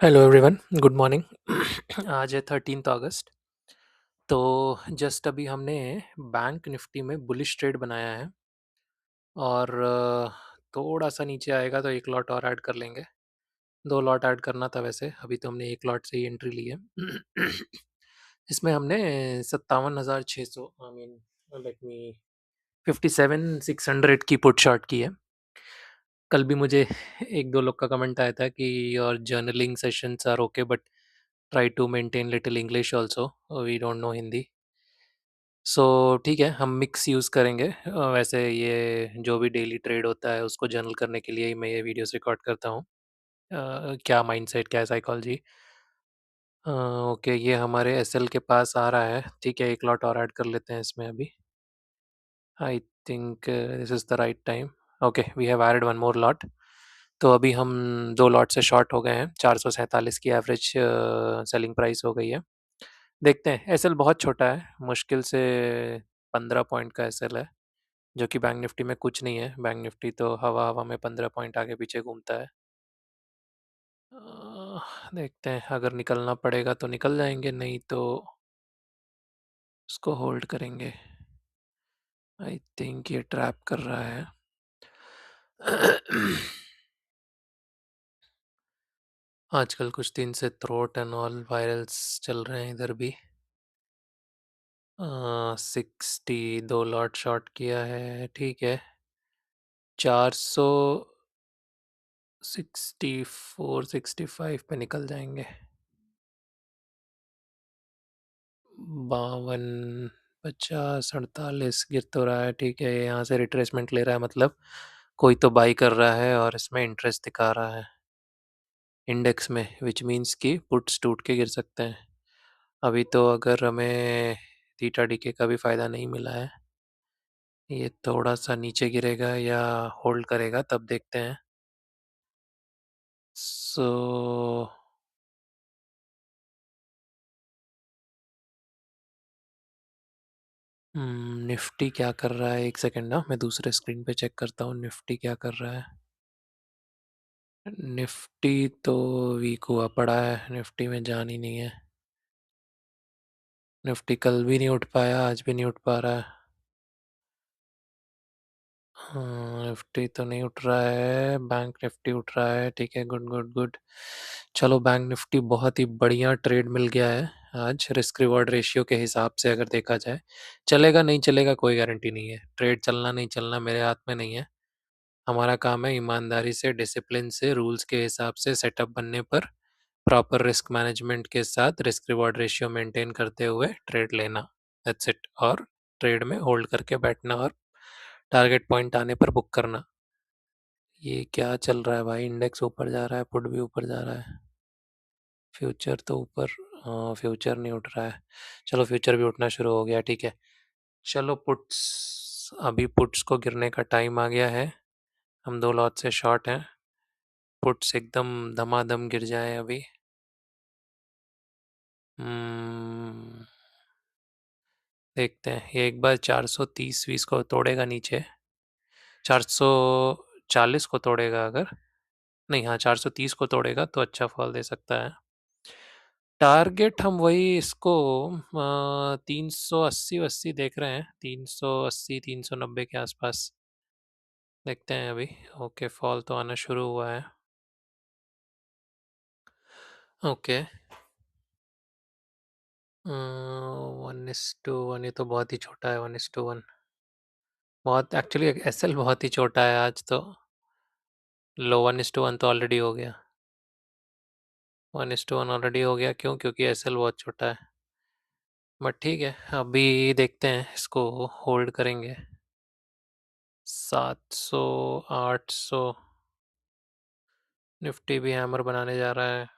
Hello everyone, good morning. आज है 13 अगस्त। तो जस्ट अभी हमने बैंक निफ्टी में बुलिश ट्रेड बनाया है और थोड़ा सा नीचे आएगा तो एक लॉट और ऐड कर लेंगे। दो लॉट ऐड करना था वैसे, अभी तो हमने एक लॉट से ही एंट्री ली है। इसमें हमने 57,600, आई मीन लेट मी 57,600 की पुट शॉट की है। कल भी मुझे एक दो लोग का कमेंट आया था कि your journaling sessions are okay but try to maintain little English also, we don't know Hindi. So ठीक है, हम मिक्स यूज़ करेंगे। वैसे ये जो भी डेली ट्रेड होता है उसको जर्नल करने के लिए ही मैं ये वीडियोस रिकॉर्ड करता हूँ। क्या माइंडसेट, क्या साइकोलॉजी। ओके, ये हमारे एसएल के पास आ रहा है। ठीक है, एक लॉट और ऐड कर लेते हैं इसमें अभी। I think this is the right time. Okay, we have added one more lot. तो अभी हम दो लॉट से शॉर्ट हो गए हैं। 447 की एवरेज सेलिंग प्राइस हो गई है। देखते हैं, एसएल बहुत छोटा है, मुश्किल से 15 पॉइंट का एसएल है, जो कि बैंक निफ्टी में कुछ नहीं है। बैंक निफ्टी तो हवा हवा में 15 पॉइंट आगे पीछे घूमता है। देखते हैं, अगर निकलना पड़ेगा तो निकल जाएंगे, नहीं तो उसको होल्ड करेंगे। आई थिंक ये ट्रैप कर रहा है। आजकल कुछ दिन से थ्रोट एंड ऑल वायरल्स चल रहे हैं इधर भी। 60 दो लॉट शॉर्ट किया है, ठीक है। 400 64 65 पे निकल जाएंगे। 52 50 48 गिर तो रहा है, ठीक है। यहाँ से रिट्रेसमेंट ले रहा है, मतलब कोई तो बाई कर रहा है और इसमें इंटरेस्ट दिखा रहा है इंडेक्स में, विच मीन्स कि पुट्स टूट के गिर सकते हैं। अभी तो अगर हमें थीटा डीके का भी फ़ायदा नहीं मिला है, ये थोड़ा सा नीचे गिरेगा या होल्ड करेगा तब देखते हैं। सो निफ्टी क्या कर रहा है, एक सेकंड ना, मैं दूसरे स्क्रीन पे चेक करता हूँ निफ्टी क्या कर रहा है। निफ्टी तो वीक हुआ पड़ा है, निफ्टी में जान ही नहीं है। निफ्टी कल भी नहीं उठ पाया, आज भी नहीं उठ पा रहा है। हाँ, निफ्टी तो नहीं उठ रहा है, बैंक निफ्टी उठ रहा है, ठीक है, गुड गुड गुड। चलो, बैंक निफ्टी बहुत ही बढ़िया ट्रेड मिल गया है आज, रिस्क रिवॉर्ड रेशियो के हिसाब से अगर देखा जाए। चलेगा नहीं चलेगा कोई गारंटी नहीं है, ट्रेड चलना नहीं चलना मेरे हाथ में नहीं है। हमारा काम है ईमानदारी से, डिसिप्लिन से, रूल्स के हिसाब से सेटअप बनने पर प्रॉपर रिस्क मैनेजमेंट के साथ रिस्क रिवॉर्ड रेशियो मेंटेन करते हुए ट्रेड लेना। That's it. और ट्रेड में होल्ड करके बैठना और टारगेट पॉइंट आने पर बुक करना। ये क्या चल रहा है भाई, इंडेक्स ऊपर जा रहा है, पुट भी ऊपर जा रहा है, फ्यूचर तो ऊपर। हाँ, फ्यूचर नहीं उठ रहा है। चलो, फ्यूचर भी उठना शुरू हो गया, ठीक है। चलो पुट्स, अभी पुट्स को गिरने का टाइम आ गया है। हम दो लॉट से शॉर्ट हैं, पुट्स एकदम धमाधम गिर जाए अभी। हम्म, देखते हैं, ये एक बार 430 20 को तोड़ेगा नीचे, 440 को तोड़ेगा अगर, नहीं, हाँ, 430 को तोड़ेगा तो अच्छा फॉल दे सकता है। टारगेट हम वही इसको 380 देख रहे हैं, 380 390 के आसपास देखते हैं अभी। ओके, फॉल तो आना शुरू हुआ है। ओके, 1:1, ये तो बहुत ही छोटा है, 1:1। बहुत एक्चुअली, एसएल बहुत ही छोटा है आज तो। लो, 1:1 तो ऑलरेडी हो गया। 1:1 ऑलरेडी हो गया, क्यों? क्योंकि एसएल बहुत छोटा है। बट ठीक है, अभी देखते हैं, इसको होल्ड करेंगे। 700 800 निफ्टी भी हैमर बनाने जा रहा है,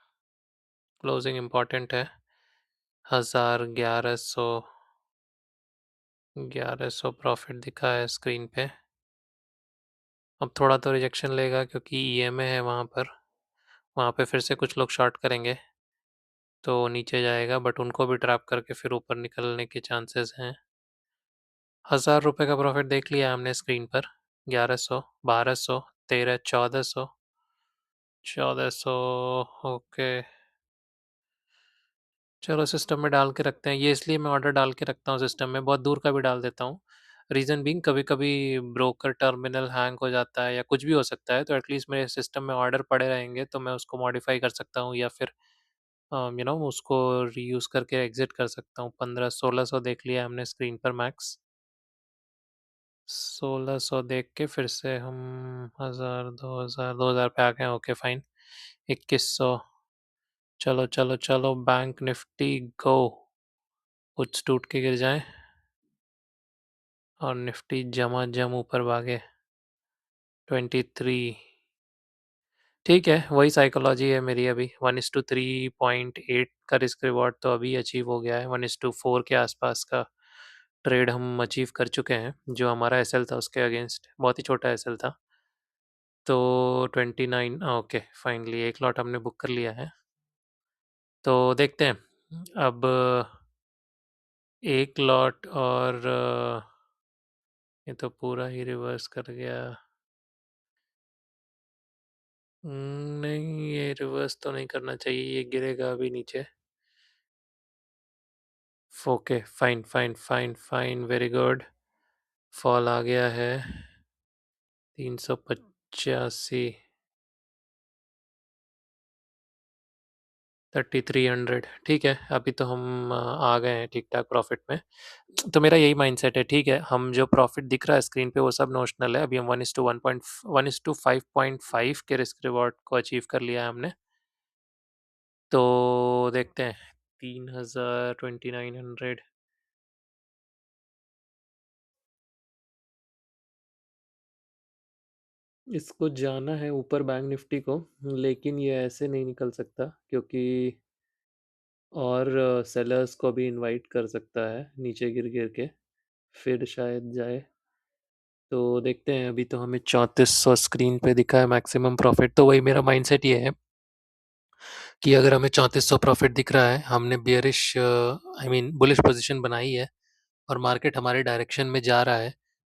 क्लोजिंग इम्पॉर्टेंट है। 1100 प्रॉफिट दिखा है स्क्रीन पे। अब थोड़ा तो रिजेक्शन लेगा क्योंकि ईएमए है वहाँ पर, वहाँ पे फिर से कुछ लोग शॉर्ट करेंगे तो नीचे जाएगा, बट उनको भी ट्रैप करके फिर ऊपर निकलने के चांसेस हैं। 1000 रुपये का प्रॉफिट देख लिया हमने स्क्रीन पर। 1100 1200 13 1400 1400। ओके, चलो सिस्टम में डाल के रखते हैं। ये इसलिए मैं ऑर्डर डाल के रखता हूँ सिस्टम में, बहुत दूर का भी डाल देता हूँ। रीज़न बीइंग कभी कभी ब्रोकर टर्मिनल हैंग हो जाता है या कुछ भी हो सकता है, तो एटलीस्ट मेरे सिस्टम में ऑर्डर पड़े रहेंगे तो मैं उसको मॉडिफाई कर सकता हूँ या फिर उसको रीयूज़ करके एग्जिट कर सकता हूँ। 1500-1600 देख लिया हमने स्क्रीन पर मैक्स। 1600 देख के फिर से हम 1000, 2000, 2000 पे आ गए। Okay fine. 2100। चलो चलो चलो, बैंक निफ्टी गो। कुछ टूट के गिर जाए और निफ्टी जमा जम ऊपर भागे। 23। ठीक है, वही साइकोलॉजी है मेरी अभी। 1:3.8 का रिस्क रिवॉर्ड तो अभी अचीव हो गया है। 1:4 के आसपास का ट्रेड हम अचीव कर चुके हैं। जो हमारा एसएल था उसके अगेंस्ट बहुत ही छोटा एसएल था। तो 29। ओके, फाइनली एक लॉट हमने बुक कर लिया है। तो देखते हैं अब एक लॉट और ये तो पूरा ही रिवर्स कर गया। नहीं, ये रिवर्स तो नहीं करना चाहिए, ये गिरेगा अभी नीचे। Okay fine fine fine fine, very good. Fall आ गया है 385। 3300। ठीक है, अभी तो हम आ गए हैं ठीक ठाक प्रॉफिट में। तो मेरा यही माइंडसेट है। ठीक है, हम जो प्रॉफिट दिख रहा है स्क्रीन पे वो सब नोशनल है। अभी हम 1:5.5 के रिस्क रिवॉर्ड को अचीव कर लिया है हमने। तो देखते हैं 3000, 2900। इसको जाना है ऊपर बैंक निफ्टी को, लेकिन ये ऐसे नहीं निकल सकता क्योंकि और सेलर्स को भी इनवाइट कर सकता है नीचे गिर गिर के, फिर शायद जाए। तो देखते हैं। अभी तो हमें 3400 स्क्रीन पे दिखा है मैक्सिमम प्रॉफिट। तो वही मेरा माइंडसेट ये है कि अगर हमें 3400 प्रॉफिट दिख रहा है, हमने bearish I mean bullish position बनाई है और मार्केट हमारे डायरेक्शन में जा रहा है,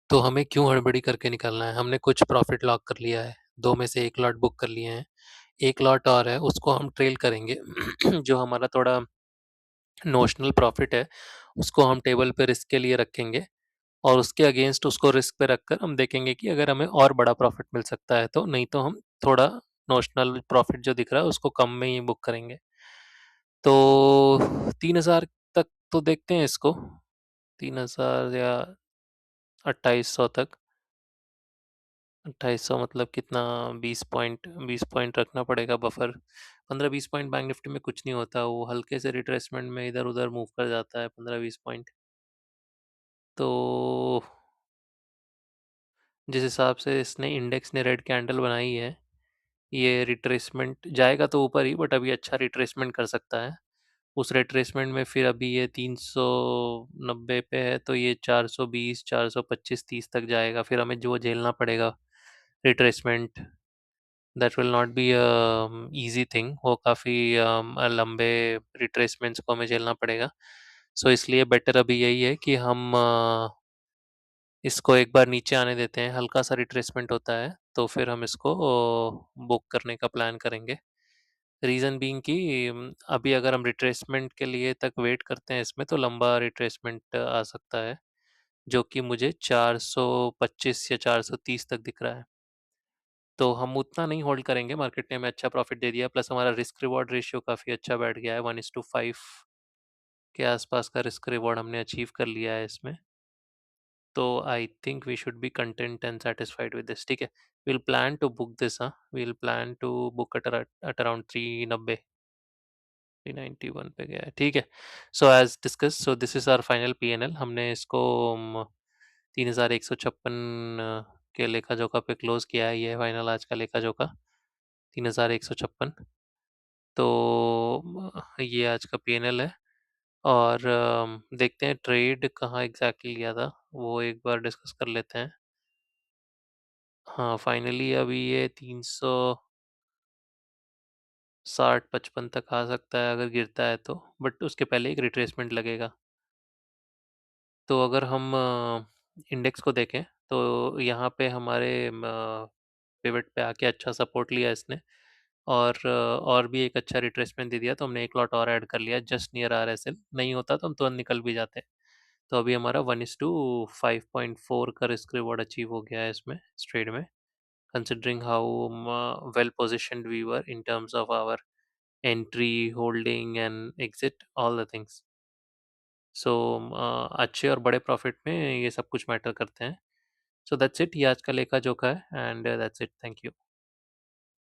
तो हमें क्यों हड़बड़ी करके निकलना है। हमने कुछ प्रॉफिट लॉक कर लिया है, दो में से एक लॉट बुक कर लिए हैं, एक लॉट और है उसको हम ट्रेल करेंगे। जो हमारा थोड़ा नोशनल प्रॉफिट है उसको हम टेबल पे रिस्क के लिए रखेंगे और उसके अगेंस्ट उसको रिस्क पे रखकर हम देखेंगे कि अगर हमें और बड़ा प्रॉफिट मिल सकता है तो, नहीं तो हम थोड़ा नोशनल प्रॉफिट जो दिख रहा है उसको कम में ही बुक करेंगे। तो 3000 तक तो देखते हैं इसको। 3000 या 2800 तक। 2800 मतलब कितना? 20 पॉइंट रखना पड़ेगा बफर। 15-20 पॉइंट बैंक निफ्टी में कुछ नहीं होता, वो हल्के से रिट्रेसमेंट में इधर उधर मूव कर जाता है 15-20 पॉइंट। तो जिस हिसाब से इसने इंडेक्स ने रेड कैंडल बनाई है, ये रिट्रेसमेंट जाएगा तो ऊपर ही, बट अभी अच्छा रिट्रेसमेंट कर सकता है। उस रिट्रेसमेंट में फिर अभी ये 390 पे है तो ये 420, 425, 30 तक जाएगा, फिर हमें जो झेलना पड़ेगा retracement. That will not be easy thing, वो काफ़ी लंबे रिट्रेसमेंट्स को हमें झेलना पड़ेगा। सो इसलिए बेटर अभी यही है कि हम इसको एक बार नीचे आने देते हैं, हल्का सा रिट्रेसमेंट होता है तो फिर हम इसको बुक करने का प्लान करेंगे। रीज़न बीइंग कि अभी अगर हम रिट्रेसमेंट के लिए तक वेट करते हैं इसमें तो लंबा रिट्रेसमेंट आ सकता है, जो कि मुझे 425 या 430 तक दिख रहा है। तो हम उतना नहीं होल्ड करेंगे, मार्केट ने हमें अच्छा प्रॉफिट दे दिया, प्लस हमारा रिस्क रिवॉर्ड रेशियो काफ़ी अच्छा बैठ गया है। 1:5 के आसपास का रिस्क रिवॉर्ड हमने अचीव कर लिया है इसमें। तो I think we should be content and satisfied with this. ठीक है, will plan to book this. हाँ, will plan to book at around 390। 391 पे गया है, ठीक है। So as discuss, so this is our final PNL. हमने इसको 3156 के लेखा जोखा पे क्लोज किया है। ये फाइनल आज का लेखा जोखा 3156। तो ये आज का पीएनएल है। और देखते हैं ट्रेड कहाँ एग्जैक्टली लिया था, वो एक बार डिस्कस कर लेते हैं। हाँ, फाइनली अभी ये 360-55 तक आ सकता है अगर गिरता है तो, बट उसके पहले एक रिट्रेसमेंट लगेगा। तो अगर हम इंडेक्स को देखें तो यहाँ पे हमारे पिवट पे आके अच्छा सपोर्ट लिया इसने और भी एक अच्छा रिट्रेसमेंट दे दिया तो हमने एक लॉट और ऐड कर लिया जस्ट नियर आरएसएल। नहीं होता तो हम तुरंत निकल भी जाते। तो अभी हमारा 1:5.4 का रिस्क रिवॉर्ड अचीव हो गया है इसमें, इस ट्रेड में, considering how well positioned we were in terms of our entry, holding and exit, all the things. So अच्छे और बड़े प्रॉफिट में ये सब कुछ मैटर करते हैं। सो दैट्स इट, ये आज का लेखा जोखा है, and that's it, thank you.